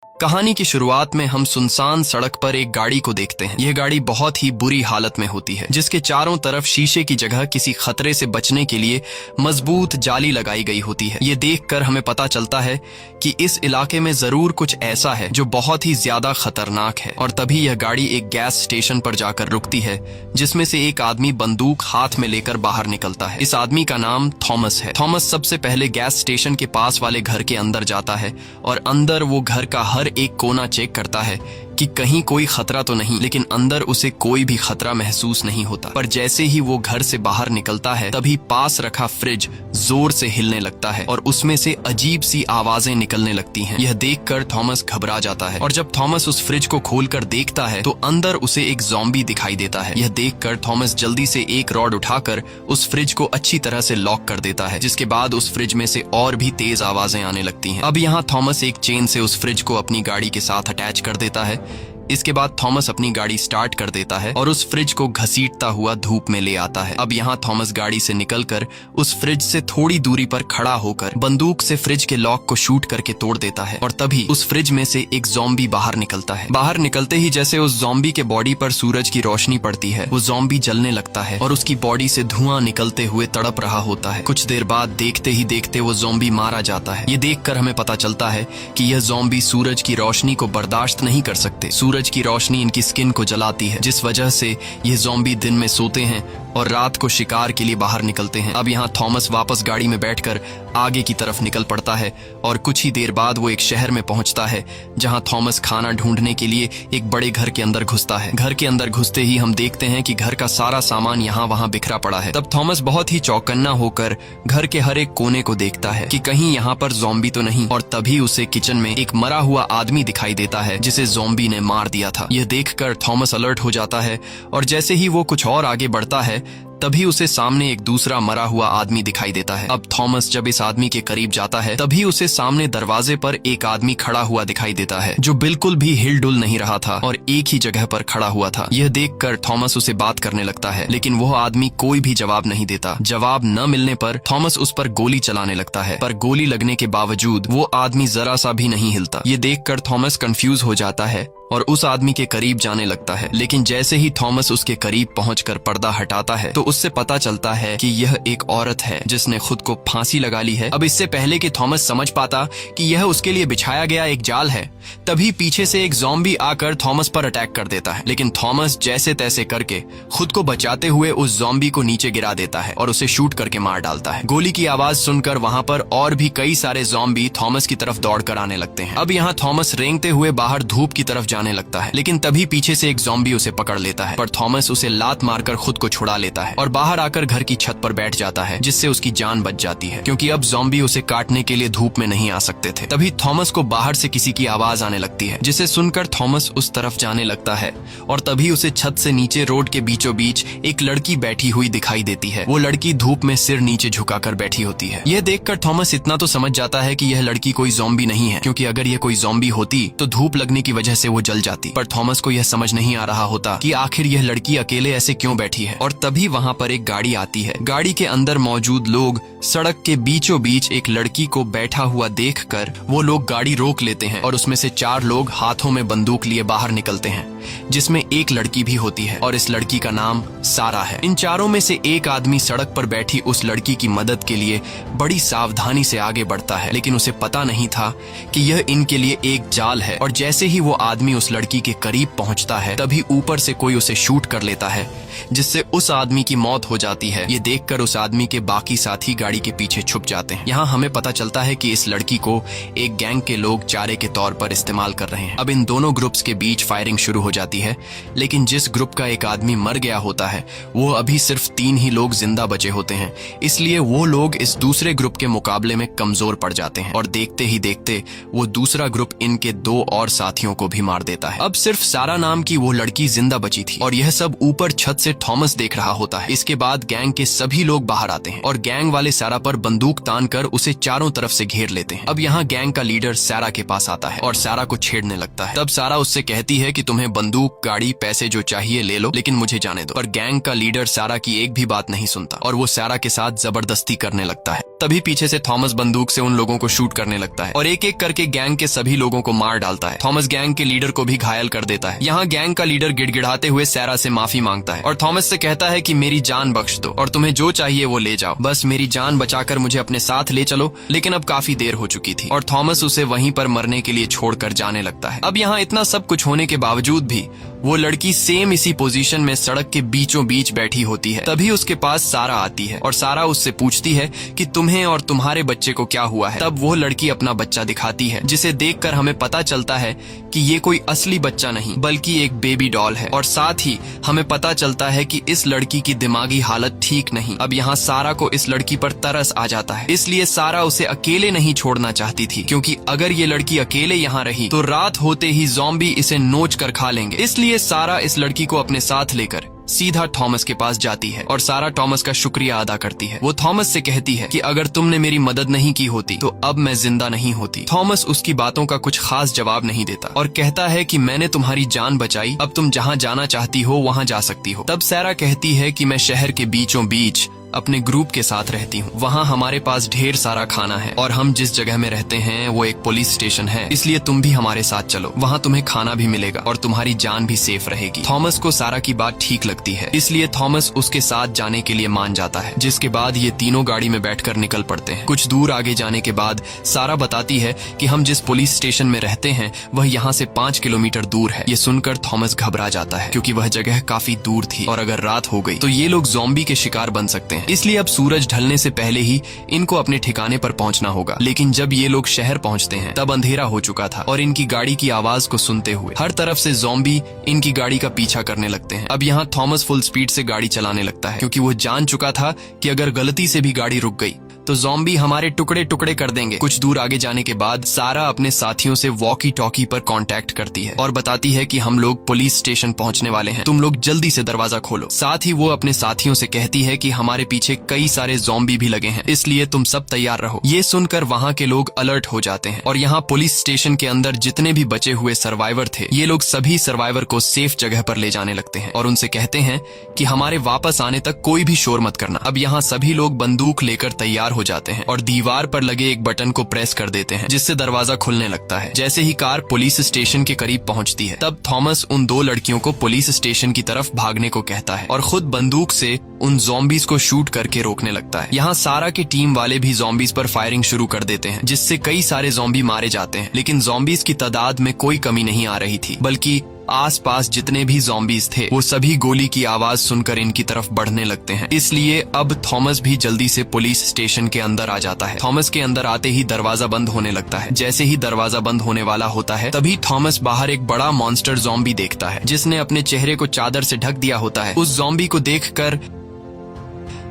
कहानी की शुरुआत में हम सुनसान सड़क पर एक गाड़ी को देखते हैं। यह गाड़ी बहुत ही बुरी हालत में होती है, जिसके चारों तरफ शीशे की जगह किसी खतरे से बचने के लिए मजबूत जाली लगाई गई होती है। ये देखकर हमें पता चलता है कि इस इलाके में जरूर कुछ ऐसा है जो बहुत ही ज्यादा खतरनाक है। और तभी यह गाड़ी एक गैस स्टेशन पर जाकर रुकती है, जिसमें से एक आदमी बंदूक हाथ में लेकर बाहर निकलता है। इस आदमी का नाम थॉमस है। थॉमस सबसे पहले गैस स्टेशन के पास वाले घर के अंदर जाता है और अंदर वो घर का हर एक कोना चेक करता है कि कहीं कोई खतरा तो नहीं, लेकिन अंदर उसे कोई भी खतरा महसूस नहीं होता। पर जैसे ही वो घर से बाहर निकलता है, तभी पास रखा फ्रिज जोर से हिलने लगता है और उसमें से अजीब सी आवाजें निकलने लगती हैं। यह देखकर थॉमस घबरा जाता है और जब थॉमस उस फ्रिज को खोलकर देखता है तो अंदर उसे एक ज़ॉम्बी दिखाई देता है। यह देखकर थॉमस जल्दी से एक रॉड उठाकर उस फ्रिज को अच्छी तरह से लॉक कर देता है, जिसके बाद उस फ्रिज में से और भी तेज आवाजें आने लगती हैं। अब यहाँ थॉमस एक चेन से उस फ्रिज को अपनी गाड़ी के साथ अटैच कर देता है। इसके बाद थॉमस अपनी गाड़ी स्टार्ट कर देता है और उस फ्रिज को घसीटता हुआ धूप में ले आता है। अब यहाँ थॉमस गाड़ी से निकलकर उस फ्रिज से थोड़ी दूरी पर खड़ा होकर बंदूक से फ्रिज के लॉक को शूट करके तोड़ देता है और तभी उस फ्रिज में से एक ज़ॉम्बी बाहर निकलता है। बाहर निकलते ही जैसे उस ज़ॉम्बी के बॉडी पर सूरज की रोशनी पड़ती है, वो ज़ॉम्बी जलने लगता है और उसकी बॉडी से धुआं निकलते हुए तड़प रहा होता है। कुछ देर बाद देखते ही देखते वो ज़ॉम्बी मारा जाता है। ये देखकर हमें पता चलता है कि यह ज़ॉम्बी सूरज की रोशनी को बर्दाश्त नहीं कर सकते। सूरज की रोशनी इनकी स्किन को जलाती है, जिस वजह से ये ज़ॉम्बी दिन में सोते हैं और रात को शिकार के लिए बाहर निकलते हैं। अब यहाँ थॉमस वापस गाड़ी में बैठकर आगे की तरफ निकल पड़ता है और कुछ ही देर बाद वो एक शहर में पहुंचता है, जहाँ थॉमस खाना ढूंढने के लिए एक बड़े घर के अंदर घुसता है। घर के अंदर घुसते ही हम देखते हैं कि घर का सारा सामान यहाँ वहाँ बिखरा पड़ा है। तब थॉमस बहुत ही चौकन्ना होकर घर के हर एक कोने को देखता है कि कहीं यहाँ पर ज़ॉम्बी तो नहीं, और तभी उसे किचन में एक मरा हुआ आदमी दिखाई देता है, जिसे ज़ॉम्बी ने मार दिया था। यह देखकर थॉमस अलर्ट हो जाता है और जैसे ही वो कुछ और आगे बढ़ता है, तभी उसे सामने एक दूसरा मरा हुआ आदमी दिखाई देता है। अब थॉमस जब इस आदमी के करीब जाता है, तभी उसे सामने दरवाजे पर एक आदमी खड़ा हुआ दिखाई देता है, जो बिल्कुल भी हिलडुल नहीं रहा था और एक ही जगह पर खड़ा हुआ था। यह देखकर थॉमस उसे बात करने लगता है, लेकिन वह आदमी कोई भी जवाब नहीं देता। जवाब न मिलने पर थॉमस उस पर गोली चलाने लगता है, पर गोली लगने के बावजूद वो आदमी जरा सा भी नहीं हिलता। ये देखकर थॉमस कंफ्यूज हो जाता है और उस आदमी के करीब जाने लगता है, लेकिन जैसे ही थॉमस उसके करीब पहुंचकर पर्दा हटाता है तो उससे पता चलता है कि यह एक औरत है जिसने खुद को फांसी लगा ली है। अब इससे पहले कि थॉमस समझ पाता कि यह उसके लिए बिछाया गया एक जाल है, तभी पीछे से एक ज़ॉम्बी आकर थॉमस पर अटैक कर देता है, लेकिन थॉमस जैसे तैसे करके खुद को बचाते हुए उस ज़ॉम्बी को नीचे गिरा देता है और उसे शूट करके मार डालता है। गोली की आवाज सुनकर वहां पर और भी कई सारे ज़ॉम्बी थॉमस की तरफ दौड़कर आने लगते हैं। अब यहाँ थॉमस रेंगते हुए बाहर धूप की तरफ जाने लगता है, लेकिन तभी पीछे से एक ज़ॉम्बी उसे पकड़ लेता है, पर थॉमस उसे लात मारकर खुद को छुड़ा लेता है और बाहर आकर घर की छत पर बैठ जाता है, जिससे उसकी जान बच जाती है, क्योंकि अब ज़ॉम्बी उसे काटने के लिए धूप में नहीं आ सकते थे। तभी थॉमस को बाहर से किसी की आवाज आने लगती है, जिसे सुनकर थॉमस उस तरफ जाने लगता है और तभी उसे छत से नीचे रोड के बीचों बीच एक लड़की बैठी हुई दिखाई देती है। वो लड़की धूप में सिर नीचे झुकाकर बैठी होती है। यह देखकर थॉमस इतना तो समझ जाता है कि यह लड़की कोई ज़ॉम्बी नहीं है, क्योंकि अगर यह कोई ज़ॉम्बी होती तो धूप लगने की वजह से वो जल जाती। पर थॉमस को यह समझ नहीं आ रहा होता कि आखिर यह लड़की अकेले ऐसे क्यों बैठी है। और तभी वहां पर एक गाड़ी आती है। गाड़ी के अंदर मौजूद लोग सड़क के बीचों बीच एक लड़की को बैठा हुआ देखकर वो लोग गाड़ी रोक लेते हैं और उसमें से 4 लोग हाथों में बंदूक लिए बाहर निकलते हैं, जिसमें एक लड़की भी होती है और इस लड़की का नाम सारा है। इन चारों में से एक आदमी सड़क पर बैठी उस लड़की की मदद के लिए बड़ी सावधानी से आगे बढ़ता है, लेकिन उसे पता नहीं था कि यह इनके लिए एक जाल है। और जैसे ही वो आदमी उस लड़की के करीब पहुंचता है, तभी ऊपर से कोई उसे शूट कर लेता है, जिससे उस आदमी की मौत हो जाती है। ये देखकर उस आदमी के बाकी साथी गाड़ी के पीछे छुप जाते हैं। यहाँ हमें पता चलता है कि इस लड़की को एक गैंग के लोग चारे के तौर पर इस्तेमाल कर रहे हैं। अब इन दोनों ग्रुप्स के बीच फायरिंग शुरू हो जाती है, लेकिन जिस ग्रुप का एक आदमी मर गया होता है, वो अभी सिर्फ 3 ही लोग जिंदा बचे होते हैं, इसलिए वो लोग इस दूसरे ग्रुप के मुकाबले में कमजोर पड़ जाते हैं और देखते ही देखते वो दूसरा ग्रुप इनके 2 और साथियों को भी मार देता है। अब सिर्फ सारा नाम की वो लड़की जिंदा बची थी और यह सब ऊपर छत से थॉमस देख रहा होता है। इसके बाद गैंग के सभी लोग बाहर आते हैं और गैंग वाले सारा पर बंदूक तान कर उसे चारों तरफ से घेर लेते हैं। अब यहाँ गैंग का लीडर सारा के पास आता है और सारा को छेड़ने लगता है। तब सारा उससे कहती है कि तुम्हें बंदूक, गाड़ी, पैसे जो चाहिए ले लो, लेकिन मुझे जाने दो। पर गैंग का लीडर सारा की एक भी बात नहीं सुनता और वो सारा के साथ जबरदस्ती करने लगता है। तभी पीछे से थॉमस बंदूक से उन लोगों को शूट करने लगता है और एक एक करके गैंग के सभी लोगों को मार डालता है। थॉमस गैंग के लीडर को भी घायल कर देता है। यहाँ गैंग का लीडर गिड़गिड़ाते हुए सैरा से माफी मांगता है और थॉमस से कहता है कि मेरी जान बख्श दो और तुम्हें जो चाहिए वो ले जाओ, बस मेरी जान बचाकर मुझे अपने साथ ले चलो। लेकिन अब काफी देर हो चुकी थी और थॉमस उसे वहीं पर मरने के लिए छोड़कर जाने लगता है। अब यहाँ इतना सब कुछ होने के बावजूद भी वो लड़की सेम इसी पोजीशन में सड़क के बीचों बीच बैठी होती है। तभी उसके पास सारा आती है और सारा उससे पूछती है कि तुम्हें और तुम्हारे बच्चे को क्या हुआ है। तब वो लड़की अपना बच्चा दिखाती है, जिसे देखकर हमें पता चलता है कि ये कोई असली बच्चा नहीं बल्कि एक बेबी डॉल है। और साथ ही हमें पता चलता है कि इस लड़की की दिमागी हालत ठीक नहीं। अब यहाँ सारा को इस लड़की पर तरस आ जाता है, इसलिए सारा उसे अकेले नहीं छोड़ना चाहती थी, क्योंकि अगर ये लड़की अकेले यहाँ रही तो रात होते ही ज़ॉम्बी इसे नोच कर खा लेंगे। इसलिए सारा इस लड़की को अपने साथ लेकर सीधा थॉमस के पास जाती है और सारा थॉमस का शुक्रिया अदा करती है। वो थॉमस से कहती है कि अगर तुमने मेरी मदद नहीं की होती तो अब मैं जिंदा नहीं होती। थॉमस उसकी बातों का कुछ खास जवाब नहीं देता और कहता है कि मैंने तुम्हारी जान बचाई, अब तुम जहाँ जाना चाहती हो वहाँ जा सकती हो। तब सारा कहती है कि मैं शहर के बीचों बीच अपने ग्रुप के साथ रहती हूँ, वहाँ हमारे पास ढेर सारा खाना है और हम जिस जगह में रहते हैं वो एक पुलिस स्टेशन है, इसलिए तुम भी हमारे साथ चलो, वहाँ तुम्हें खाना भी मिलेगा और तुम्हारी जान भी सेफ रहेगी। थॉमस को सारा की बात ठीक लगती है, इसलिए थॉमस उसके साथ जाने के लिए मान जाता है, जिसके बाद ये तीनों गाड़ी में बैठकर निकल पड़ते हैं। कुछ दूर आगे जाने के बाद सारा बताती है कि हम जिस पुलिस स्टेशन में रहते हैं वह यहाँ से 5 किलोमीटर दूर है। ये सुनकर थॉमस घबरा जाता है, क्योंकि वह जगह काफी दूर थी और अगर रात हो गई तो ये लोग ज़ॉम्बी के शिकार बन सकते हैं। इसलिए अब सूरज ढलने से पहले ही इनको अपने ठिकाने पर पहुंचना होगा। लेकिन जब ये लोग शहर पहुंचते हैं तब अंधेरा हो चुका था और इनकी गाड़ी की आवाज को सुनते हुए हर तरफ से ज़ॉम्बी इनकी गाड़ी का पीछा करने लगते हैं। अब यहाँ थॉमस फुल स्पीड से गाड़ी चलाने लगता है, क्योंकि वो जान चुका था कि अगर गलती से भी गाड़ी रुक गई तो ज़ॉम्बी हमारे टुकड़े टुकड़े कर देंगे। कुछ दूर आगे जाने के बाद सारा अपने साथियों से वॉकी टॉकी पर कांटेक्ट करती है और बताती है कि हम लोग पुलिस स्टेशन पहुंचने वाले हैं, तुम लोग जल्दी से दरवाजा खोलो। साथ ही वो अपने साथियों से कहती है कि हमारे पीछे कई सारे ज़ॉम्बी भी लगे हैं, इसलिए तुम सब तैयार रहो। ये सुनकर वहाँ के लोग अलर्ट हो जाते हैं और यहाँ पुलिस स्टेशन के अंदर जितने भी बचे हुए सर्वाइवर थे ये लोग सभी सर्वाइवर को सेफ जगह पर ले जाने लगते हैं और उनसे कहते हैं कि हमारे वापस आने तक कोई भी शोर मत करना। अब यहाँ सभी लोग बंदूक लेकर तैयार हो जाते हैं और दीवार पर लगे एक बटन को प्रेस कर देते हैं, जिससे दरवाजा खुलने लगता है। जैसे ही कार पुलिस स्टेशन के करीब पहुंचती है तब थॉमस उन दो लड़कियों को पुलिस स्टेशन की तरफ भागने को कहता है और खुद बंदूक से उन ज़ॉम्बीज को शूट करके रोकने लगता है। यहाँ सारा की टीम वाले भी ज़ॉम्बीज पर फायरिंग शुरू कर देते हैं, जिससे कई सारे ज़ॉम्बी मारे जाते हैं। लेकिन ज़ॉम्बीज की तादाद में कोई कमी नहीं आ रही थी, बल्कि आसपास जितने भी ज़ॉम्बीज थे वो सभी गोली की आवाज सुनकर इनकी तरफ बढ़ने लगते हैं। इसलिए अब थॉमस भी जल्दी से पुलिस स्टेशन के अंदर आ जाता है। थॉमस के अंदर आते ही दरवाजा बंद होने लगता है। जैसे ही दरवाजा बंद होने वाला होता है तभी थॉमस बाहर एक बड़ा मॉन्स्टर ज़ॉम्बी देखता है, जिसने अपने चेहरे को चादर से ढक दिया होता है। उस ज़ॉम्बी को देखकर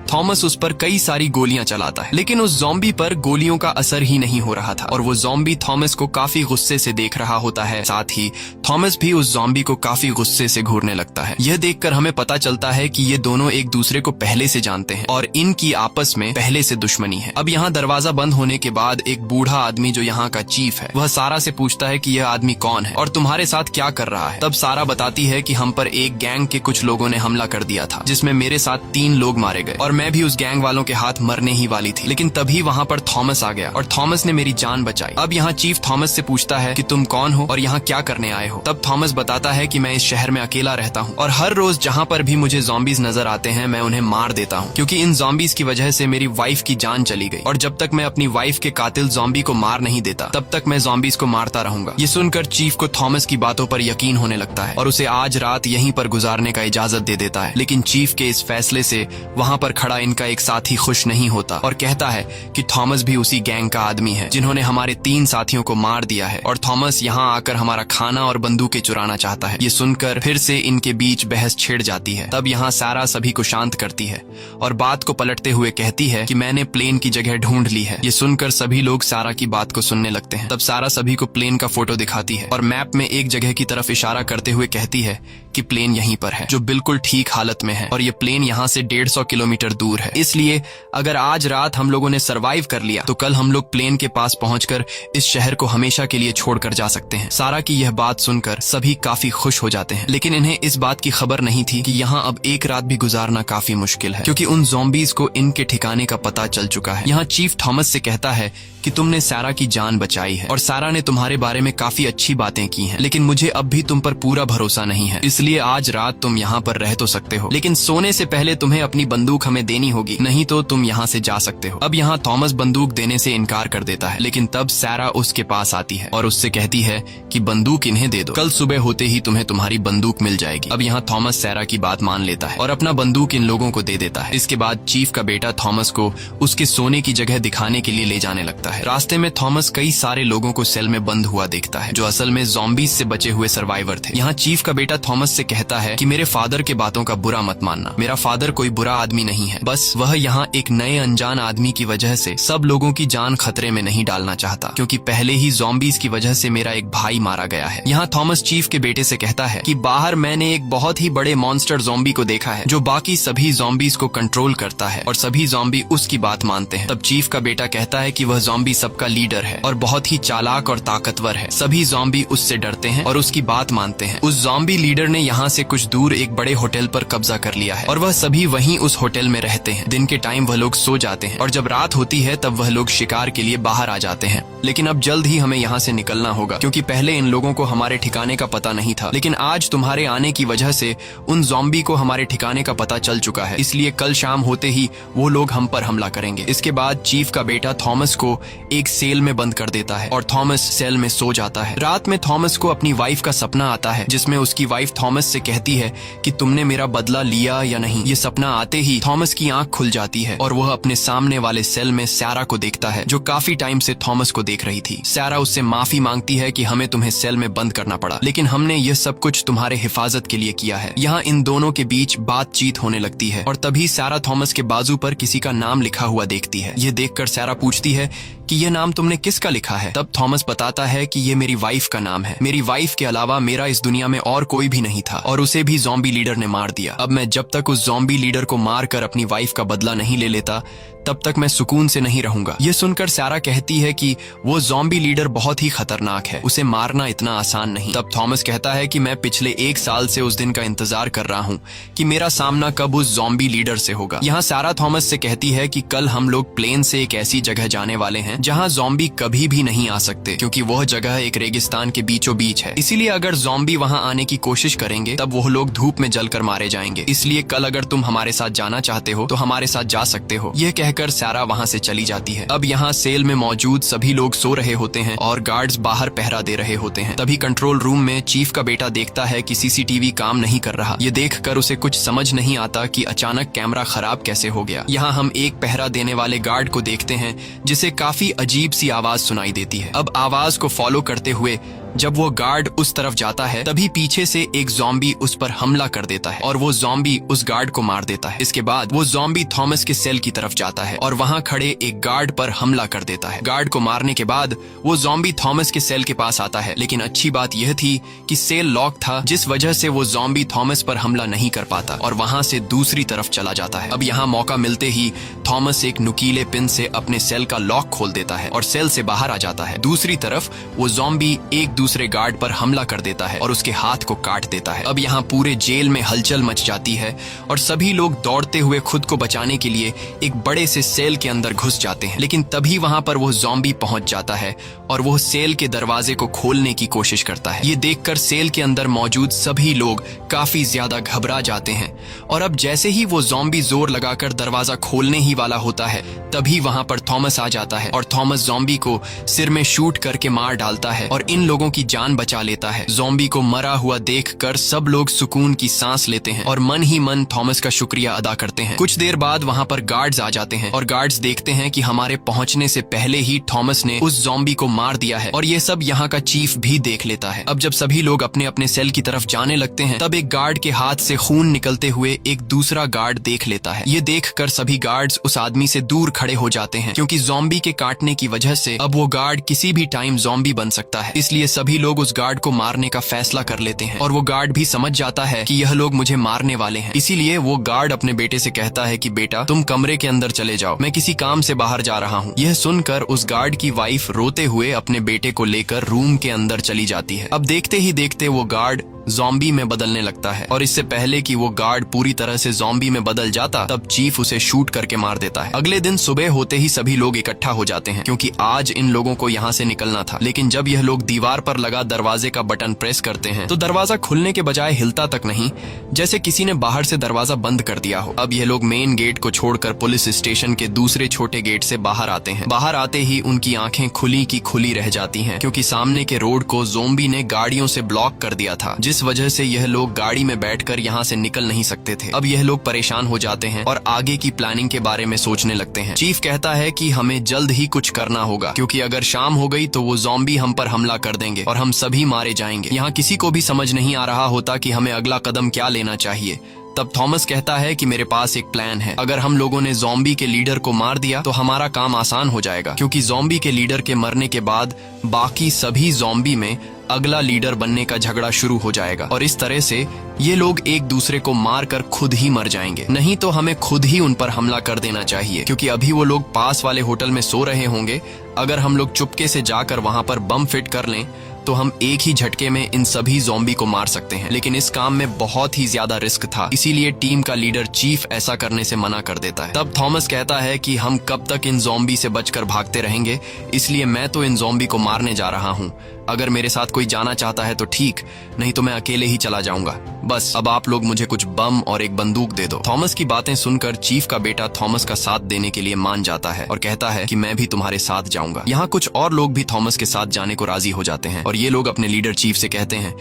थॉमस उस पर कई सारी गोलियां चलाता है, लेकिन उस ज़ॉम्बी पर गोलियों का असर ही नहीं हो रहा था और वो ज़ॉम्बी थॉमस को काफी गुस्से से देख रहा होता है। साथ ही थॉमस भी उस ज़ॉम्बी को काफी गुस्से से घूरने लगता है। यह देखकर हमें पता चलता है कि ये दोनों एक दूसरे को पहले से जानते हैं और इनकी आपस में पहले से दुश्मनी है। अब यहाँ दरवाजा बंद होने के बाद एक बूढ़ा आदमी जो यहाँ का चीफ है वह सारा से पूछता है कि यह आदमी कौन है और तुम्हारे साथ क्या कर रहा है। तब सारा बताती है कि हम पर एक गैंग के कुछ लोगों ने हमला कर दिया था, जिसमें मेरे साथ 3 लोग मारे गए और मैं भी उस गैंग वालों के हाथ मरने ही वाली थी। लेकिन तभी वहाँ पर थॉमस आ गया और थॉमस ने मेरी जान बचाई। अब यहाँ चीफ थॉमस से पूछता है कि तुम कौन हो और यहाँ क्या करने आए हो। तब थॉमस बताता है कि मैं इस शहर में अकेला रहता हूँ और हर रोज जहाँ पर भी मुझे ज़ॉम्बीज नजर आते हैं मैं उन्हें मार देता हूँ, क्योंकि इन ज़ॉम्बीज की वजह से मेरी वाइफ की जान चली गई और जब तक मैं अपनी वाइफ के कातिल ज़ॉम्बी को मार नहीं देता तब तक मैं ज़ॉम्बीज को मारता रहूंगा। ये सुनकर चीफ को थॉमस की बातों पर यकीन होने लगता है और उसे आज रात यहीं पर गुजारने का इजाजत दे देता है। लेकिन चीफ के इस फैसले से वहाँ पर खड़ा इनका एक साथी खुश नहीं होता और कहता है कि थॉमस भी उसी गैंग का आदमी है जिन्होंने हमारे 3 साथियों को मार दिया है और थॉमस यहाँ आकर हमारा खाना और बंदूकें चुराना चाहता है। ये सुनकर फिर से इनके बीच बहस छिड़ जाती है। तब यहाँ सारा सभी को शांत करती है और बात को पलटते हुए कहती है कि मैंने प्लेन की जगह ढूंढ ली है। ये सुनकर सभी लोग सारा की बात को सुनने लगते हैं। तब सारा सभी को प्लेन का फोटो दिखाती है और मैप में एक जगह की तरफ इशारा करते हुए कहती है कि प्लेन यहीं पर है, जो बिल्कुल ठीक हालत में है और ये प्लेन यहाँ से 150 किलोमीटर दूर है। इसलिए अगर आज रात हम लोगों ने सरवाइव कर लिया तो कल हम लोग प्लेन के पास पहुंचकर इस शहर को हमेशा के लिए छोड़कर जा सकते हैं। सारा की यह बात सुनकर सुनकर सभी काफी खुश हो जाते हैं, लेकिन इन्हें इस बात की खबर नहीं थी कि यहाँ अब एक रात भी गुजारना काफी मुश्किल है, क्योंकि उन ज़ॉम्बीज़ को इनके ठिकाने का पता चल चुका है। यहाँ चीफ थॉमस से कहता है कि तुमने सारा की जान बचाई है और सारा ने तुम्हारे बारे में काफी अच्छी बातें की हैं, लेकिन मुझे अब भी तुम पर पूरा भरोसा नहीं है, इसलिए आज रात तुम यहाँ पर रह तो सकते हो, लेकिन सोने से पहले तुम्हें अपनी बंदूक हमें देनी होगी, नहीं तो तुम यहाँ से जा सकते हो। अब यहाँ थॉमस बंदूक देने से इनकार कर देता है, लेकिन तब सारा उसके पास आती है और उससे कहती है कि बंदूक इन्हें दे दो, कल सुबह होते ही तुम्हें तुम्हारी बंदूक मिल जाएगी। अब यहाँ थॉमस सारा की बात मान लेता है और अपना बंदूक इन लोगों को दे देता है। इसके बाद चीफ का बेटा थॉमस को उसके सोने की जगह दिखाने के लिए ले जाने लगता है। रास्ते में थॉमस कई सारे लोगों को सेल में बंद हुआ देखता है, जो असल में ज़ॉम्बीज़ से बचे हुए सर्वाइवर थे। यहाँ चीफ का बेटा थॉमस से कहता है कि मेरे फादर के बातों का बुरा मत मानना, मेरा फादर कोई बुरा आदमी नहीं है, बस वह यहाँ एक नए अनजान आदमी की वजह से सब लोगों की जान खतरे में नहीं डालना चाहता, क्योंकि पहले ही ज़ॉम्बीज़ की वजह से मेरा एक भाई मारा गया है। यहाँ थॉमस चीफ के बेटे से कहता है कि बाहर मैंने एक बहुत ही बड़े मॉन्स्टर ज़ॉम्बी को देखा है, जो बाकी सभी ज़ॉम्बीज़ को कंट्रोल करता है और सभी ज़ॉम्बी उसकी बात मानते हैं। तब चीफ का बेटा कहता है कि वह ज़ॉम्बी सबका लीडर है और बहुत ही चालाक और ताकतवर है, सभी ज़ॉम्बी उससे डरते हैं और उसकी बात मानते हैं। उस ज़ॉम्बी लीडर ने यहाँ से कुछ दूर एक बड़े होटल पर कब्जा कर लिया है और वह सभी वहीं उस होटल में रहते हैं। दिन के टाइम वह लोग सो जाते हैं और जब रात होती है तब वह लोग शिकार के लिए बाहर आ जाते हैं। लेकिन अब जल्द ही हमें यहाँ से निकलना होगा, क्योंकि पहले इन लोगों को हमारे ठिकाने का पता नहीं था, लेकिन आज तुम्हारे आने की वजह से उन ज़ॉम्बी को हमारे ठिकाने का पता चल चुका है, इसलिए कल शाम होते ही वो लोग हम पर हमला करेंगे। इसके बाद चीफ का बेटा थॉमस को एक सेल में बंद कर देता है और थॉमस सेल में सो जाता है। रात में थॉमस को अपनी वाइफ का सपना आता है, जिसमें उसकी वाइफ थॉमस से कहती है कि तुमने मेरा बदला लिया या नहीं। ये सपना आते ही थॉमस की आंख खुल जाती है और वह अपने सामने वाले सेल में सारा को देखता है, जो काफी टाइम से थॉमस को देख रही थी। सारा उससे माफी मांगती है कि हमें तुम्हें सेल में बंद करना पड़ा, लेकिन हमने यह सब कुछ तुम्हारे हिफाजत के लिए किया है। यहाँ इन दोनों के बीच बातचीत होने लगती है और तभी सारा थॉमस के बाजू पर किसी का नाम लिखा हुआ देखती है। ये देखकर सारा पूछती है कि यह नाम तुमने किसका लिखा है? तब थॉमस बताता है कि ये मेरी वाइफ का नाम है। मेरी वाइफ के अलावा मेरा इस दुनिया में और कोई भी नहीं था और उसे भी ज़ॉम्बी लीडर ने मार दिया। अब मैं जब तक उस ज़ॉम्बी लीडर को मारकर अपनी वाइफ का बदला नहीं ले लेता, तब तक मैं सुकून से नहीं रहूंगा। ये सुनकर सारा कहती है कि वो ज़ॉम्बी लीडर बहुत ही खतरनाक है, उसे मारना इतना आसान नहीं। तब थॉमस कहता है कि मैं पिछले 1 साल से उस दिन का इंतजार कर रहा हूँ कि मेरा सामना कब उस ज़ॉम्बी लीडर से होगा। यहाँ सारा थॉमस से कहती है कि कल हम लोग प्लेन से एक ऐसी जगह जाने वाले हैं जहाँ ज़ॉम्बी कभी भी नहीं आ सकते, क्योंकि वह जगह एक रेगिस्तान के बीचों बीच है। इसीलिए अगर ज़ॉम्बी वहाँ आने की कोशिश करेंगे तब वो लोग धूप में जलकर मारे जाएंगे। इसलिए कल अगर तुम हमारे साथ जाना चाहते हो तो हमारे साथ जा सकते हो। यह कहकर सारा वहाँ से चली जाती है। अब यहाँ सेल में मौजूद सभी लोग सो रहे होते हैं और गार्ड्स बाहर पहरा दे रहे होते हैं। तभी कंट्रोल रूम में चीफ का बेटा देखता है कि सीसीटीवी काम नहीं कर रहा। ये देखकर उसे कुछ समझ नहीं आता कि अचानक कैमरा खराब कैसे हो गया। यहाँ हम एक पहरा देने वाले गार्ड को देखते हैं जिसे काफी अजीब सी आवाज सुनाई देती है। अब आवाज को फॉलो करते हुए जब वो गार्ड उस तरफ जाता है तभी पीछे से एक ज़ॉम्बी उस पर हमला कर देता है और वो ज़ॉम्बी उस गार्ड को मार देता है। इसके बाद वो ज़ॉम्बी थॉमस के सेल की तरफ जाता है और वहाँ खड़े एक गार्ड पर हमला कर देता है। गार्ड को मारने के बाद वो ज़ॉम्बी थॉमस के सेल के पास आता है, लेकिन अच्छी बात यह थी कि सेल लॉक था, जिस वजह से वो ज़ॉम्बी थॉमस पर हमला नहीं कर पाता और वहाँ से दूसरी तरफ चला जाता है। अब यहाँ मौका मिलते ही थॉमस एक नुकीले पिन से अपने सेल का लॉक खोल देता है और सेल से बाहर आ जाता है। दूसरी तरफ वो ज़ॉम्बी एक दूसरे गार्ड पर हमला कर देता है और उसके हाथ को काट देता है। अब यहाँ पूरे जेल में हलचल मच जाती है और सभी लोग दौड़ते हुए खुद को बचाने के लिए एक बड़े से सेल के अंदर घुस जाते हैं, लेकिन तभी वहां पर वो ज़ॉम्बी पहुंच जाता है और वो सेल के दरवाजे को खोलने की कोशिश करता है। ये देखकर सेल के अंदर मौजूद सभी लोग काफी ज्यादा घबरा जाते हैं और अब जैसे ही वो ज़ॉम्बी जोर लगाकर दरवाजा खोलने ही वाला होता है तभी वहां पर थॉमस आ जाता है और थॉमस ज़ॉम्बी को सिर में शूट करके मार डालता है और इन लोगों की जान बचा लेता है। ज़ॉम्बी को मरा हुआ देखकर सब लोग सुकून की सांस लेते हैं और मन ही मन थॉमस का शुक्रिया अदा करते हैं। कुछ देर बाद वहां पर गार्ड्स आ जाते हैं और गार्ड्स देखते हैं कि हमारे पहुंचने से पहले ही थॉमस ने उस ज़ॉम्बी को मार दिया है और ये सब यहाँ का चीफ भी देख लेता है। अब जब सभी लोग अपने अपने सेल की तरफ जाने लगते हैं तब एक गार्ड के हाथ से खून निकलते हुए एक दूसरा गार्ड देख लेता है। ये देखकर सभी गार्ड्स उस आदमी से दूर खड़े हो जाते हैं, क्योंकि ज़ॉम्बी के काटने की वजह से अब वो गार्ड किसी भी टाइम ज़ॉम्बी बन सकता है। इसलिए सभी लोग उस गार्ड को मारने का फैसला कर लेते हैं और वो गार्ड भी समझ जाता है कि यह लोग मुझे मारने वाले हैं। इसीलिए वो गार्ड अपने बेटे से कहता है कि बेटा तुम कमरे के अंदर चले जाओ, मैं किसी काम से बाहर जा रहा हूँ। यह सुनकर उस गार्ड की वाइफ रोते हुए अपने बेटे को लेकर रूम के अंदर चली जाती है। अब देखते ही देखते वो गार्ड ज़ॉम्बी में बदलने लगता है और इससे पहले कि वो गार्ड पूरी तरह से ज़ॉम्बी में बदल जाता तब चीफ उसे शूट करके मार देता है। अगले दिन सुबह होते ही सभी लोग इकट्ठा हो जाते हैं, क्योंकि आज इन लोगों को यहाँ से निकलना था। लेकिन जब यह लोग दीवार पर लगा दरवाजे का बटन प्रेस करते हैं तो दरवाजा खुलने के बजाय हिलता तक नहीं, जैसे किसी ने बाहर से दरवाजा बंद कर दिया हो। अब यह लोग मेन गेट को छोड़कर पुलिस स्टेशन के दूसरे छोटे गेट से बाहर आते हैं। बाहर आते ही उनकी आंखें खुली की खुली रह जाती हैं, क्योंकि सामने के रोड को ज़ॉम्बी ने गाड़ियों से ब्लॉक कर दिया था, जिस वजह से यह लोग गाड़ी में बैठकर यहाँ से निकल नहीं सकते थे। अब यह लोग परेशान हो जाते हैं और आगे की प्लानिंग के बारे में सोचने लगते हैं। चीफ कहता है कि हमें जल्द ही कुछ करना होगा, क्योंकि अगर शाम हो गई तो वो ज़ॉम्बी हम पर हमला कर देंगे और हम सभी मारे जाएंगे। यहाँ किसी को भी समझ नहीं आ रहा होता कि हमें अगला कदम क्या लेना चाहिए। तब थॉमस कहता है कि मेरे पास एक प्लान है। अगर हम लोगों ने ज़ॉम्बी के लीडर को मार दिया तो हमारा काम आसान हो जाएगा, क्योंकि ज़ॉम्बी के लीडर के मरने के बाद बाकी सभी ज़ॉम्बी में अगला लीडर बनने का झगड़ा शुरू हो जाएगा और इस तरह से ये लोग एक दूसरे को मारकर खुद ही मर जाएंगे। नहीं तो हमें खुद ही उन पर हमला कर देना चाहिए, क्योंकि अभी वो लोग पास वाले होटल में सो रहे होंगे। अगर हम लोग चुपके से जाकर वहां पर बम फिट कर लें तो हम एक ही झटके में इन सभी ज़ॉम्बी को मार सकते हैं। लेकिन इस काम में बहुत ही ज्यादा रिस्क था, इसीलिए टीम का लीडर चीफ ऐसा करने से मना कर देता है। तब थॉमस कहता है कि हम कब तक इन ज़ॉम्बी से बचकर भागते रहेंगे, इसलिए मैं तो इन ज़ॉम्बी को मारने जा रहा हूँ। अगर मेरे साथ कोई जाना चाहता है तो ठीक, नहीं तो मैं अकेले ही चला जाऊंगा। बस अब आप लोग मुझे कुछ बम और एक बंदूक दे दो। थॉमस की बातें सुनकर चीफ का बेटा थॉमस का साथ देने के लिए मान जाता है और कहता है कि मैं भी तुम्हारे साथ जाऊंगा। यहाँ कुछ और लोग भी थॉमस के साथ जाने को राजी हो जाते हैं और ये लोग अपने लीडर चीफ से कहते हैं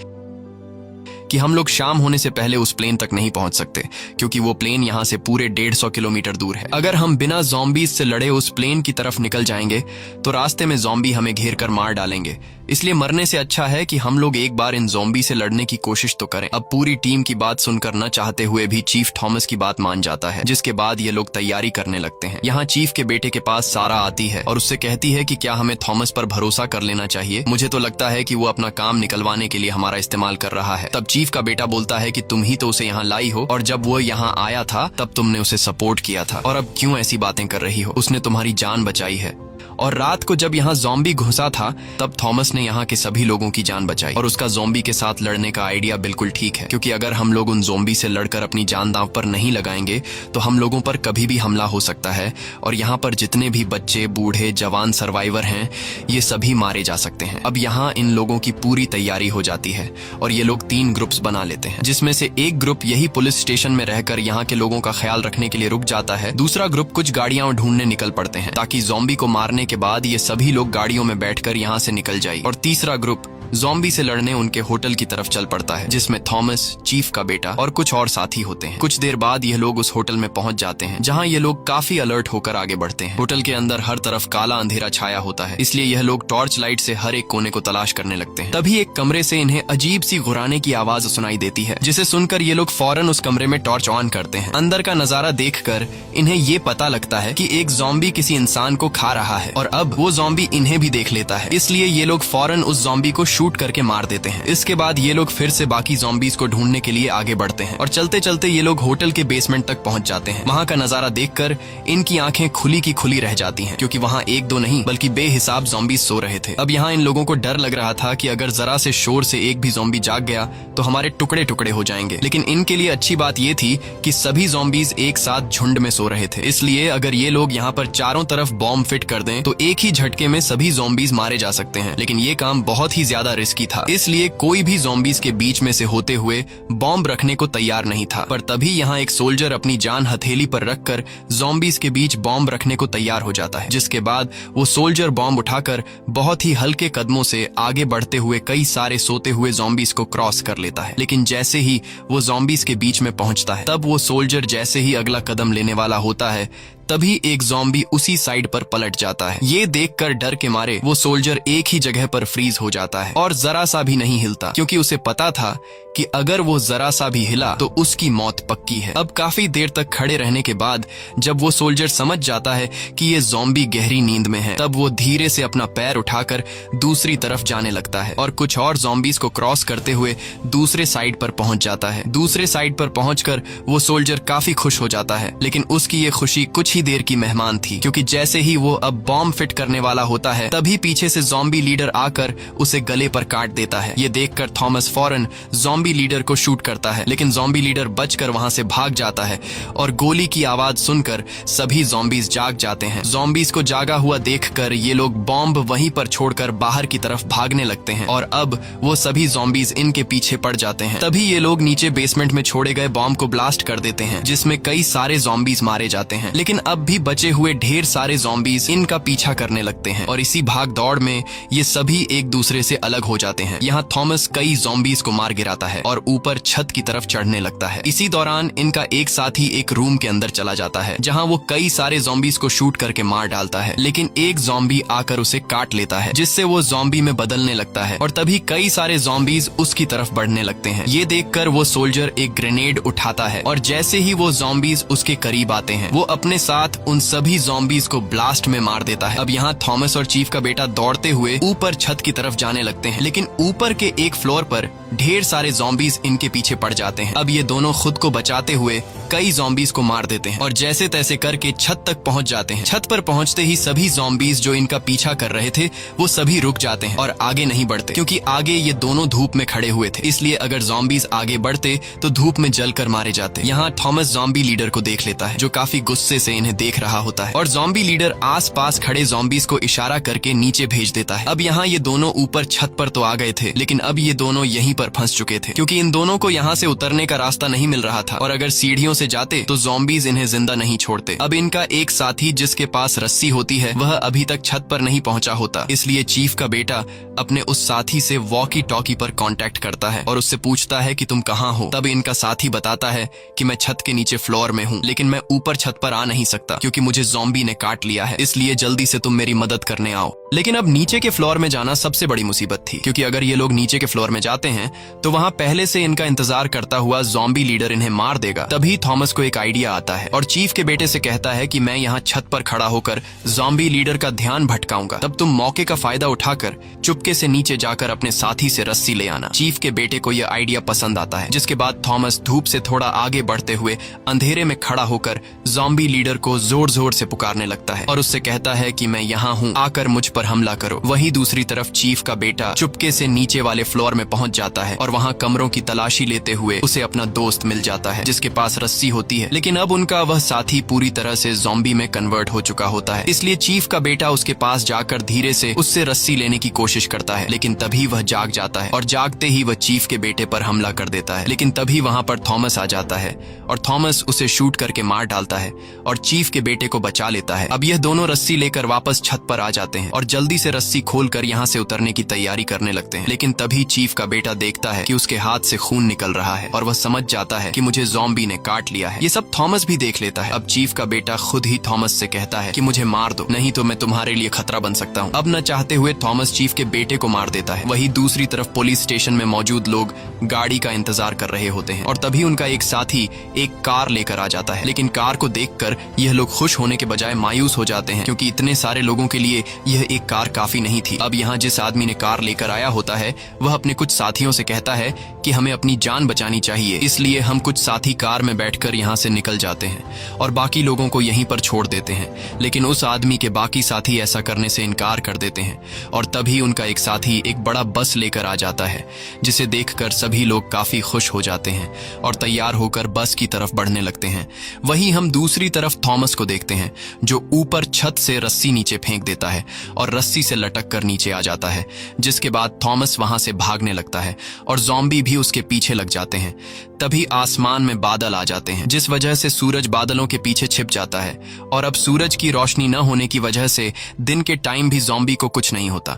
कि हम लोग शाम होने से पहले उस प्लेन तक नहीं पहुंच सकते, क्योंकि वो प्लेन यहाँ से पूरे 150 किलोमीटर दूर है। अगर हम बिना ज़ॉम्बीज से लड़े उस प्लेन की तरफ निकल जाएंगे तो रास्ते में ज़ॉम्बी हमें घेर कर मार डालेंगे। इसलिए मरने से अच्छा है कि हम लोग एक बार इन ज़ॉम्बी से लड़ने की कोशिश तो करें। अब पूरी टीम की बात सुनकर न चाहते हुए भी चीफ थॉमस की बात मान जाता है, जिसके बाद ये लोग तैयारी करने लगते हैं। यहाँ चीफ के बेटे के पास सारा आती है और उससे कहती है कि क्या हमें थॉमस पर भरोसा कर लेना चाहिए। मुझे तो लगता है कि वो अपना काम निकलवाने के लिए हमारा इस्तेमाल कर रहा है। तब चीफ का बेटा बोलता है कि तुम ही तो उसे यहाँ लाई हो, और जब वो यहाँ आया था तब तुमने उसे सपोर्ट किया था, और अब क्यों ऐसी बातें कर रही हो? उसने तुम्हारी जान बचाई है। और रात को जब यहाँ ज़ॉम्बी घुसा था तब थॉमस ने यहाँ के सभी लोगों की जान बचाई, और उसका ज़ॉम्बी के साथ लड़ने का आइडिया बिल्कुल ठीक है, क्योंकि अगर हम लोग उन ज़ॉम्बी से लड़कर अपनी जान दांव पर नहीं लगाएंगे तो हम लोगों पर कभी भी हमला हो सकता है और यहाँ पर जितने भी बच्चे, बूढ़े, जवान सर्वाइवर हैं ये सभी मारे जा सकते हैं। अब यहाँ इन लोगों की पूरी तैयारी हो जाती है और ये लोग 3 ग्रुप्स बना लेते हैं, जिसमें से एक ग्रुप यही पुलिस स्टेशन में रहकर यहाँ के लोगों का ख्याल रखने के लिए रुक जाता है। दूसरा ग्रुप कुछ गाड़ियां ढूंढने निकल पड़ते हैं ताकि ज़ॉम्बी को मारने के बाद ये सभी लोग गाड़ियों में बैठकर यहाँ से निकल जाए। और तीसरा ग्रुप ज़ॉम्बी से लड़ने उनके होटल की तरफ चल पड़ता है, जिसमें थॉमस, चीफ का बेटा और कुछ और साथी होते हैं। कुछ देर बाद यह लोग उस होटल में पहुंच जाते हैं, जहां ये लोग काफी अलर्ट होकर आगे बढ़ते हैं। होटल के अंदर हर तरफ काला अंधेरा छाया होता है, इसलिए यह लोग टॉर्च लाइट से हर एक कोने को तलाश करने लगते हैं। तभी एक कमरे से इन्हें अजीब सी गुर्राने की आवाज सुनाई देती है, जिसे सुनकर ये लोग फौरन उस कमरे में टॉर्च ऑन करते हैं। अंदर का नजारा देखकर इन्हें ये पता लगता है कि एक ज़ॉम्बी किसी इंसान को खा रहा है, और अब वो ज़ॉम्बी इन्हें भी देख लेता है। इसलिए ये लोग फौरन उस ज़ॉम्बी को शूट करके मार देते हैं। इसके बाद ये लोग फिर से बाकी ज़ॉम्बीज को ढूंढने के लिए आगे बढ़ते हैं और चलते चलते ये लोग होटल के बेसमेंट तक पहुंच जाते हैं। वहां का नजारा देखकर इनकी आंखें खुली की खुली रह जाती हैं, क्योंकि वहां एक दो नहीं बल्कि बेहिसाब ज़ॉम्बीज सो रहे थे। अब यहाँ इन लोगों को डर लग रहा था कि अगर जरा से शोर से एक भी ज़ॉम्बी जाग गया तो हमारे टुकड़े टुकड़े हो जाएंगे। लेकिन इनके लिए अच्छी बात ये थी कि सभी ज़ॉम्बीज एक साथ झुंड में सो रहे थे, इसलिए अगर ये लोग यहाँ पर चारों तरफ बॉम्ब फिट कर दें तो एक ही झटके में सभी ज़ॉम्बीज मारे जा सकते हैं। लेकिन ये काम बहुत ही ज्यादा रिस्की था, इसलिए कोई भी ज़ॉम्बीज के बीच में से होते हुए बॉम्ब रखने को तैयार नहीं था। पर तभी यहाँ एक सोल्जर अपनी जान हथेली पर रखकर ज़ॉम्बीज के बीच बॉम्ब रखने को तैयार हो जाता है, जिसके बाद वो सोल्जर बॉम्ब उठाकर बहुत ही हल्के कदमों से आगे बढ़ते हुए कई सारे सोते हुए ज़ॉम्बीज को क्रॉस कर लेता है। लेकिन जैसे ही वो ज़ॉम्बीज के बीच में पहुंचता है, तब वो सोल्जर जैसे ही अगला कदम लेने वाला होता है तभी एक ज़ॉम्बी उसी साइड पर पलट जाता है। ये देखकर डर के मारे वो सोल्जर एक ही जगह पर फ्रीज हो जाता है और जरा सा भी नहीं हिलता, क्योंकि उसे पता था कि अगर वो जरा सा भी हिला तो उसकी मौत पक्की है। अब काफी देर तक खड़े रहने के बाद जब वो सोल्जर समझ जाता है कि ये ज़ॉम्बी गहरी नींद में है, तब वो धीरे से अपना पैर उठाकर दूसरी तरफ जाने लगता है और कुछ और ज़ॉम्बीज को क्रॉस करते हुए दूसरे साइड पर पहुंच जाता है। दूसरे साइड पर पहुंचकर वो सोल्जर काफी खुश हो जाता है, लेकिन उसकी ये खुशी कुछ ही देर की मेहमान थी, क्योंकि जैसे ही वो अब बॉम्ब फिट करने वाला होता है तभी पीछे से ज़ॉम्बी लीडर आकर उसे गले पर काट देता है। ये देखकर थॉमस फौरन ज़ॉम्बी लीडर को शूट करता है, लेकिन ज़ॉम्बी लीडर बचकर वहां से भाग जाता है और गोली की आवाज सुनकर सभी ज़ॉम्बीज जाग जाते हैं। ज़ॉम्बीज को जागा हुआ देखकर ये लोग बॉम्ब वहीं पर छोड़कर बाहर की तरफ भागने लगते हैं और अब वो सभी ज़ॉम्बीज इनके पीछे पड़ जाते हैं। तभी ये लोग नीचे बेसमेंट में छोड़े गए बॉम्ब को ब्लास्ट कर देते हैं, जिसमें कई सारे ज़ॉम्बीज मारे जाते हैं, लेकिन अब भी बचे हुए ढेर सारे ज़ॉम्बीज इनका पीछा करने लगते हैं और इसी भाग दौड़ में ये सभी एक दूसरे से अलग हो जाते हैं। यहाँ थॉमस कई ज़ॉम्बीज को मार गिराता है और ऊपर छत की तरफ चढ़ने लगता है। इसी दौरान इनका एक साथी एक रूम के अंदर चला जाता है, जहां वो कई सारे ज़ॉम्बीज को शूट करके मार डालता है, लेकिन एक ज़ॉम्बी आकर उसे काट लेता है, जिससे वो ज़ॉम्बी में बदलने लगता है और तभी कई सारे ज़ॉम्बीज उसकी तरफ बढ़ने लगते हैं। ये देखकर वो सोल्जर एक ग्रेनेड उठाता है और जैसे ही वो ज़ॉम्बीज उसके करीब आते हैं वो अपने साथ उन सभी ज़ॉम्बीज को ब्लास्ट में मार देता है। अब यहाँ थॉमस और चीफ का बेटा दौड़ते हुए ऊपर छत की तरफ जाने लगते हैं, लेकिन ऊपर के एक फ्लोर पर ढेर सारे ज़ॉम्बीज इनके पीछे पड़ जाते हैं। अब ये दोनों खुद को बचाते हुए कई ज़ॉम्बीज को मार देते हैं और जैसे तैसे करके छत तक पहुंच जाते हैं। छत पर पहुंचते ही सभी ज़ॉम्बीज जो इनका पीछा कर रहे थे वो सभी रुक जाते हैं और आगे नहीं बढ़ते, क्योंकि आगे ये दोनों धूप में खड़े हुए थे, इसलिए अगर ज़ॉम्बीज आगे बढ़ते तो धूप में जलकर मारे जाते। यहाँ थॉमस ज़ॉम्बी लीडर को देख लेता है, जो काफी गुस्से से इन्हें देख रहा होता है, और ज़ॉम्बी लीडर आस पास खड़े ज़ॉम्बीज को इशारा करके नीचे भेज देता है। अब यहाँ ये दोनों ऊपर छत पर तो आ गए थे, लेकिन अब ये दोनों यहीं पर फंस चुके थे, क्योंकि इन दोनों को यहाँ से उतरने का रास्ता नहीं मिल रहा था और अगर सीढ़ियों से जाते तो ज़ॉम्बीज इन्हें जिंदा नहीं छोड़ते। अब इनका एक साथी जिसके पास रस्सी होती है वह अभी तक छत पर नहीं पहुंचा होता, इसलिए चीफ का बेटा अपने उस साथी से वॉकी टॉकी पर कांटेक्ट करता है और उससे पूछता है कि तुम कहाँ हो। तब इनका साथी बताता है कि मैं छत के नीचे फ्लोर में हूँ, लेकिन मैं ऊपर छत पर आ नहीं सकता क्योंकि मुझे ज़ॉम्बी ने काट लिया है, इसलिए जल्दी से तुम मेरी मदद करने आओ। लेकिन अब नीचे के फ्लोर में जाना सबसे बड़ी मुसीबत थी, क्योंकि अगर ये लोग नीचे के फ्लोर में जाते हैं तो वहाँ पहले से इनका इंतजार करता हुआ ज़ॉम्बी लीडर इन्हें मार देगा। तभी थॉमस को एक आइडिया आता है और चीफ के बेटे से कहता है कि मैं यहाँ छत पर खड़ा होकर ज़ॉम्बी लीडर का ध्यान भटकाऊंगा, तब तुम मौके का फायदा उठाकर चुपके से नीचे जाकर अपने साथी से रस्सी ले आना। चीफ के बेटे को यह आइडिया पसंद आता है, जिसके बाद थॉमस धूप से थोड़ा आगे बढ़ते हुए अंधेरे में खड़ा होकर ज़ॉम्बी लीडर को जोर जोर से पुकारने लगता है और उससे कहता है कि मैं यहाँ हूँ, आकर मुझ पर हमला करो। वहीं दूसरी तरफ चीफ का बेटा चुपके से नीचे वाले फ्लोर में पहुंच जाता है और वहाँ कमरों की तलाशी लेते हुए उसे अपना दोस्त मिल जाता है जिसके पास रस्सी होती है, लेकिन अब उनका वह साथी पूरी तरह से ज़ॉम्बी में कन्वर्ट हो चुका होता है, इसलिए चीफ का बेटा उसके पास जाकर धीरे से उससे रस्सी लेने की कोशिश करता है, लेकिन तभी वह जाग जाता है और जागते ही वह चीफ के बेटे पर हमला कर देता है। लेकिन तभी वहाँ पर थॉमस आ जाता है और थॉमस उसे शूट करके मार डालता है और चीफ के बेटे को बचा लेता है। अब यह दोनों रस्सी लेकर वापस छत पर आ जाते हैं और जल्दी से रस्सी खोलकर यहाँ से उतरने की तैयारी करने लगते हैं, लेकिन तभी चीफ का बेटा देखता है कि उसके हाथ से खून निकल रहा है और वह समझ जाता है कि मुझे ज़ॉम्बी ने काट लिया है। ये सब थॉमस भी देख लेता है। अब चीफ का बेटा खुद ही थॉमस से कहता है कि मुझे मार दो, नहीं तो मैं तुम्हारे लिए खतरा बन सकता हूँ। अब न चाहते हुए थॉमस चीफ के बेटे को मार देता है। वहीं दूसरी तरफ पुलिस स्टेशन में मौजूद लोग गाड़ी का इंतजार कर रहे होते हैं और तभी उनका एक साथी एक कार लेकर आ जाता है, लेकिन कार को देखकर यह लोग खुश होने के बजाय मायूस हो जाते हैं, क्योंकि इतने सारे लोगों के लिए यह एक कार काफी नहीं थी। अब यहाँ जिस आदमी ने कार लेकर आया होता है वह अपने कुछ साथियों से कहता है कि हमें अपनी जान बचानी चाहिए, इसलिए हम कुछ साथी कार में बैठकर यहाँ से निकल जाते हैं और बाकी लोगों को यहीं पर छोड़ देते हैं। लेकिन उस आदमी के बाकी साथी ऐसा करने से इनकार कर देते हैं और तभी उनका एक साथी एक बड़ा बस लेकर आ जाता है, जिसे देखकर सभी लोग काफी खुश हो जाते हैं और तैयार होकर बस की तरफ बढ़ने लगते हैं। वहीं हम दूसरी तरफ थॉमस को देखते हैं, जो ऊपर छत से रस्सी नीचे फेंक देता है और रस्सी से लटक कर नीचे आ जाता है, जिसके बाद थॉमस वहां से भागने लगता है और ज़ॉम्बी भी उसके पीछे लग जाते हैं। तभी आसमान में बादल आ जाते हैं, जिस वजह से सूरज बादलों के पीछे छिप जाता है और अब सूरज की रोशनी न होने की वजह से दिन के टाइम भी ज़ॉम्बी को कुछ नहीं होता।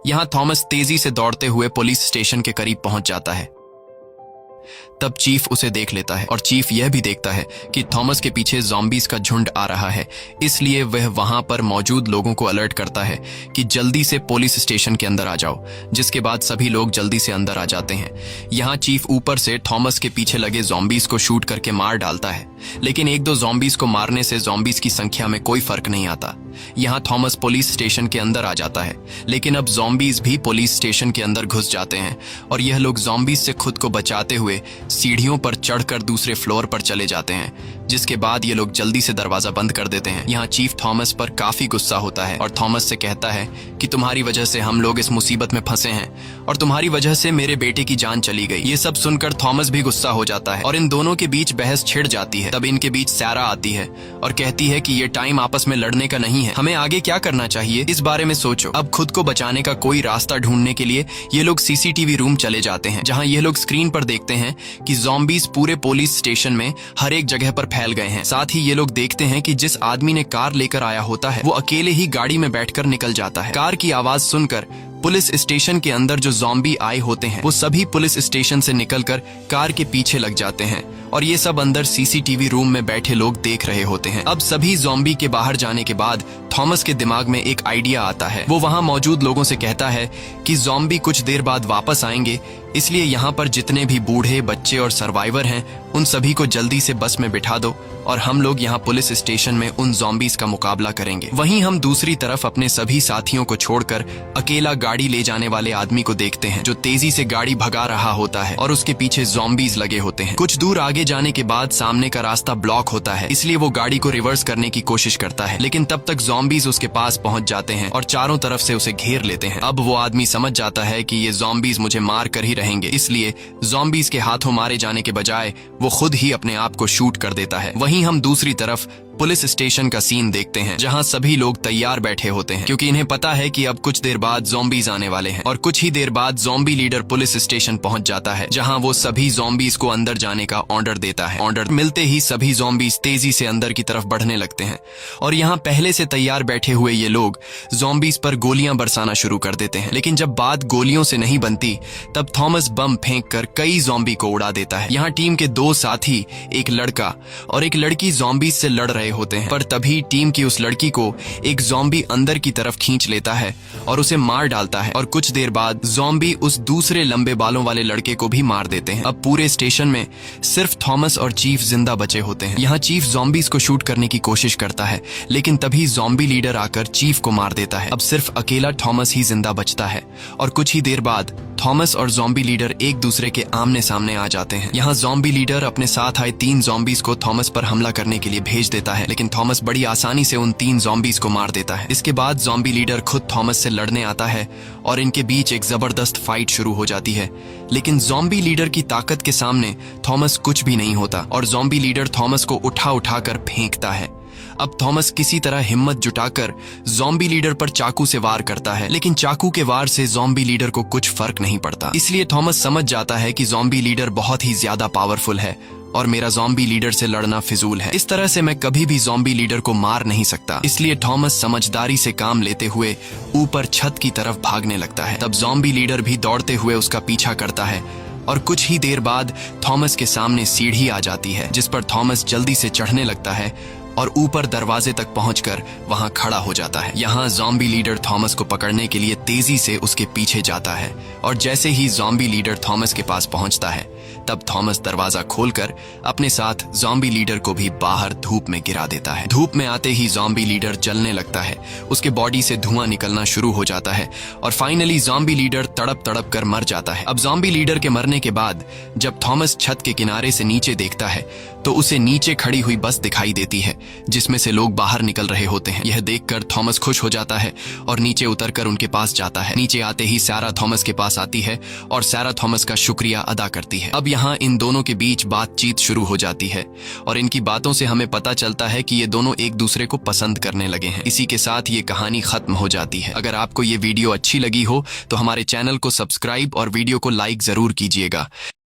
यहाँ थॉमस तेजी से दौड़ते हुए पुलिस स्टेशन के करीब पहुंच जाता है, तब चीफ उसे देख लेता है और चीफ यह भी देखता है कि थॉमस के पीछे ज़ॉम्बीज का झुंड आ रहा है। इसलिए वह वहां पर मौजूद लोगों को अलर्ट करता है कि जल्दी से पुलिस स्टेशन के अंदर आ जाओ, जिसके बाद सभी लोग जल्दी से अंदर आ जाते हैं। यहाँ चीफ ऊपर से थॉमस के पीछे लगे ज़ॉम्बीज को शूट करके मार डालता है, लेकिन एक दो ज़ॉम्बीज को मारने से ज़ॉम्बीज की संख्या में कोई फर्क नहीं आता। यहाँ थॉमस पुलिस स्टेशन के अंदर आ जाता है, लेकिन अब ज़ॉम्बीज भी पुलिस स्टेशन के अंदर घुस जाते हैं और यह लोग ज़ॉम्बीज से खुद को बचाते हुए सीढ़ियों पर चढ़कर दूसरे फ्लोर पर चले जाते हैं, जिसके बाद ये लोग जल्दी से दरवाजा बंद कर देते हैं। यहाँ चीफ थॉमस पर काफी गुस्सा होता है और थॉमस से कहता है कि तुम्हारी वजह से हम लोग इस मुसीबत में फंसे हैं और तुम्हारी वजह से मेरे बेटे की जान चली गई। ये सब सुनकर थॉमस भी गुस्सा हो जाता है और इन दोनों के बीच बहस छिड़ जाती है। तब इनके बीच सैरा आती है और कहती है कि ये टाइम आपस में लड़ने का नहीं है, हमें आगे क्या करना चाहिए इस बारे में सोचो। अब खुद को बचाने का कोई रास्ता ढूंढने के लिए ये लोग सीसीटीवी रूम चले जाते हैं, जहाँ ये लोग स्क्रीन पर देखते हैं कि ज़ॉम्बीज पूरे पुलिस स्टेशन में हर एक जगह पर फैल गए हैं। साथ ही ये लोग देखते हैं कि जिस आदमी ने कार लेकर आया होता है वो अकेले ही गाड़ी में बैठकर निकल जाता है। कार की आवाज सुनकर पुलिस स्टेशन के अंदर जो ज़ॉम्बी आए होते हैं वो सभी पुलिस स्टेशन से निकलकर कार के पीछे लग जाते हैं और ये सब अंदर सीसीटीवी रूम में बैठे लोग देख रहे होते हैं। अब सभी ज़ॉम्बी के बाहर जाने के बाद थॉमस के दिमाग में एक आइडिया आता है। वो वहां मौजूद लोगों से कहता है कि ज़ॉम्बी कुछ देर बाद वापस आएंगे, इसलिए यहाँ पर जितने भी बूढ़े, बच्चे और सर्वाइवर हैं उन सभी को जल्दी से बस में बिठा दो और हम लोग यहाँ पुलिस स्टेशन में उन ज़ॉम्बीज का मुकाबला करेंगे। वहीं हम दूसरी तरफ अपने सभी साथियों को छोड़कर अकेला गाड़ी ले जाने वाले आदमी को देखते हैं जो तेजी से गाड़ी भगा रहा होता है और उसके पीछे ज़ॉम्बीज लगे होते हैं। कुछ दूर आगे जाने के बाद सामने का रास्ता ब्लॉक होता है, इसलिए वो गाड़ी को रिवर्स करने की कोशिश करता है, लेकिन तब तक ज़ॉम्बीज उसके पास पहुंच जाते हैं और चारों तरफ से उसे घेर लेते हैं। अब वो आदमी समझ जाता है कि ये ज़ॉम्बीज मुझे मार कर ही रहेंगे, इसलिए ज़ॉम्बीज के हाथों मारे जाने के बजाय वो खुद ही अपने आप को शूट कर देता है। वहीं हम दूसरी तरफ पुलिस स्टेशन का सीन देखते हैं, जहां सभी लोग तैयार बैठे होते हैं क्योंकि इन्हें पता है कि अब कुछ देर बाद ज़ॉम्बीज आने वाले हैं। और कुछ ही देर बाद ज़ॉम्बी लीडर पुलिस स्टेशन पहुंच जाता है, जहां वो सभी ज़ॉम्बीज को अंदर जाने का ऑर्डर देता है। ऑर्डर मिलते ही सभी ज़ॉम्बीज तेजी से अंदर की तरफ बढ़ने लगते हैं और यहाँ पहले से तैयार बैठे हुए ये लोग ज़ॉम्बीज पर गोलियां बरसाना शुरू कर देते हैं। लेकिन जब बात गोलियों से नहीं बनती तब थॉमस बम फेंक कर कई ज़ॉम्बी को उड़ा देता है। यहाँ टीम के दो साथी, एक लड़का और एक लड़की ज़ॉम्बीज से लड़ रहे होते हैं, पर तभी टीम की उस लड़की को एक ज़ॉम्बी अंदर की तरफ खींच लेता है और उसे मार डालता है और कुछ देर बाद ज़ॉम्बी उस दूसरे लंबे बालों वाले लड़के को भी मार देते हैं। अब पूरे स्टेशन में सिर्फ थॉमस और चीफ जिंदा बचे होते हैं। यहाँ चीफ ज़ॉम्बीज को शूट करने की कोशिश करता है, लेकिन तभी ज़ॉम्बी लीडर आकर चीफ को मार देता है। अब सिर्फ अकेला थॉमस ही जिंदा बचता है और कुछ ही देर बाद थॉमस और ज़ॉम्बी लीडर एक दूसरे के आमने सामने आ जाते हैं। यहाँ ज़ॉम्बी लीडर अपने साथ आए 3 ज़ॉम्बीज को थॉमस पर हमला करने के लिए भेज देता है, लेकिन थॉमस बड़ी आसानी से उन 3 ज़ॉम्बीज को मार देता है। इसके बाद ज़ॉम्बी लीडर खुद थॉमस से लड़ने आता है और इनके बीच एक जबरदस्त फाइट शुरू हो जाती है, लेकिन ज़ॉम्बी लीडर की ताकत के सामने थॉमस कुछ भी नहीं होता और ज़ॉम्बी लीडर थॉमस को उठाकर फेंकता है। अब थॉमस किसी तरह हिम्मत जुटाकर ज़ॉम्बी लीडर पर चाकू से वार करता है, लेकिन चाकू के वार से ज़ॉम्बी लीडर को कुछ फर्क नहीं पड़ता। इसलिए थॉमस समझ जाता है कि ज़ॉम्बी लीडर बहुत ही ज्यादा पावरफुल है और मेरा ज़ॉम्बी लीडर से लड़ना फिजूल है। इस तरह से मैं कभी भी ज़ॉम्बी लीडर को मार नहीं सकता। इसलिए थॉमस समझदारी से काम लेते हुए ऊपर छत की तरफ भागने लगता है। तब ज़ॉम्बी लीडर भी दौड़ते हुए उसका पीछा करता है और कुछ ही देर बाद थॉमस के सामने सीढ़ी आ जाती है, जिस पर थॉमस जल्दी से चढ़ने लगता है और ऊपर दरवाजे तक पहुंचकर वहां खड़ा हो जाता है। यहाँ ज़ॉम्बी लीडर थॉमस को पकड़ने के लिए तेजी से उसके पीछे जाता है और जैसे ही ज़ॉम्बी लीडर थॉमस के पास पहुंचता है तब थॉमस दरवाजा खोलकर अपने साथ ज़ॉम्बी लीडर को भी बाहर धूप में गिरा देता है। धूप में आते ही ज़ॉम्बी लीडर जलने लगता है, उसके बॉडी से धुआं निकलना शुरू हो जाता है और फाइनली ज़ॉम्बी लीडर तड़प कर मर जाता है। अब ज़ॉम्बी लीडर के मरने के बाद जब थॉमस छत के किनारे से नीचे देखता है तो उसे नीचे खड़ी हुई बस दिखाई देती है, जिसमें से लोग बाहर निकल रहे होते हैं। यह देखकर थॉमस खुश हो जाता है और नीचे उतरकर उनके पास जाता है। नीचे आते ही सैरा थॉमस के पास आती है और सैरा थॉमस का शुक्रिया अदा करती है। अब यहाँ इन दोनों के बीच बातचीत शुरू हो जाती है और इनकी बातों से हमें पता चलता है कि ये दोनों एक दूसरे को पसंद करने लगे हैं। इसी के साथ ये कहानी खत्म हो जाती है। अगर आपको ये वीडियो अच्छी लगी हो तो हमारे चैनल को सब्सक्राइब और वीडियो को लाइक जरूर कीजिएगा।